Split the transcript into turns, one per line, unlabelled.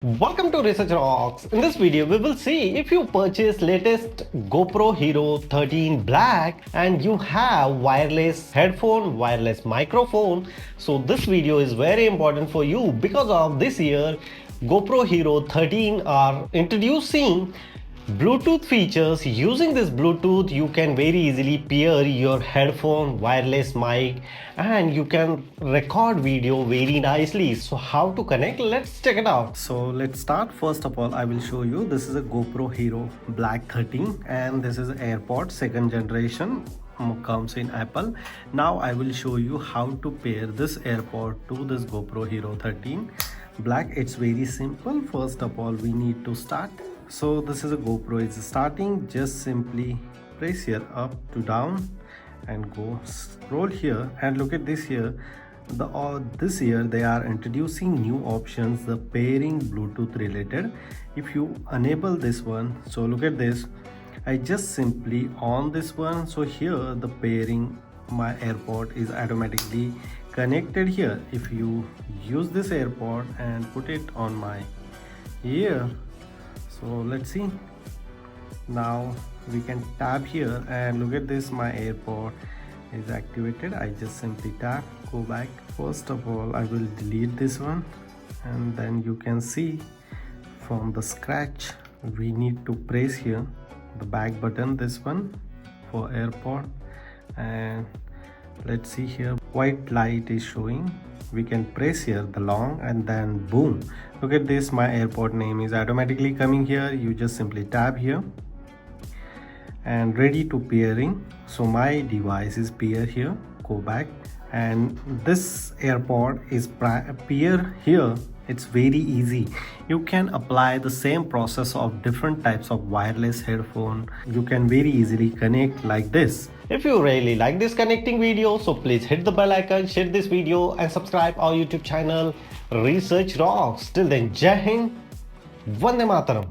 Welcome to Research Rocks. In this video, we will see if you purchase latest GoPro Hero 13 Black and you have wireless headphone, wireless microphone. So this video is very important for you because of this year GoPro Hero 13 are introducing Bluetooth features. Using this Bluetooth, you can very easily pair your headphone, wireless mic, and you can record video very nicely. So how to connect? Let's check it out. So let's start. First of all, I will show you. This is a GoPro Hero Black 13 and this is AirPod second generation, comes in Apple. Now I will show you how to pair this AirPod to this GoPro Hero 13 Black. It's very simple. First of all, we need to start. So this is a GoPro, it's starting. Just simply press here up to down and go scroll here and look at this here. This year they are introducing new options, the pairing Bluetooth related. If you enable this one, so look at this, I just simply on this one. So here the pairing, my AirPod is automatically connected here. If you use this AirPod and put it on my ear, so let's see. Now we can tap here and look at this, my AirPod is activated. I just simply tap, go back. First of all, I will delete this one and then you can see from the scratch we need to press here the back button, this one for AirPod, and let's see here, white light is showing. We can press here the long and then boom, look at this, my AirPod name is automatically coming here. You just simply tap here and ready to pairing. So my device is pair here, go back, and this AirPod is pair here. It's very easy. You can apply the same process of different types of wireless headphone. You can very easily connect like this. If you really like this connecting video, so please hit the bell icon, share this video and subscribe our YouTube channel Research Rocks. Till then, Jai Hind, Vande Mataram.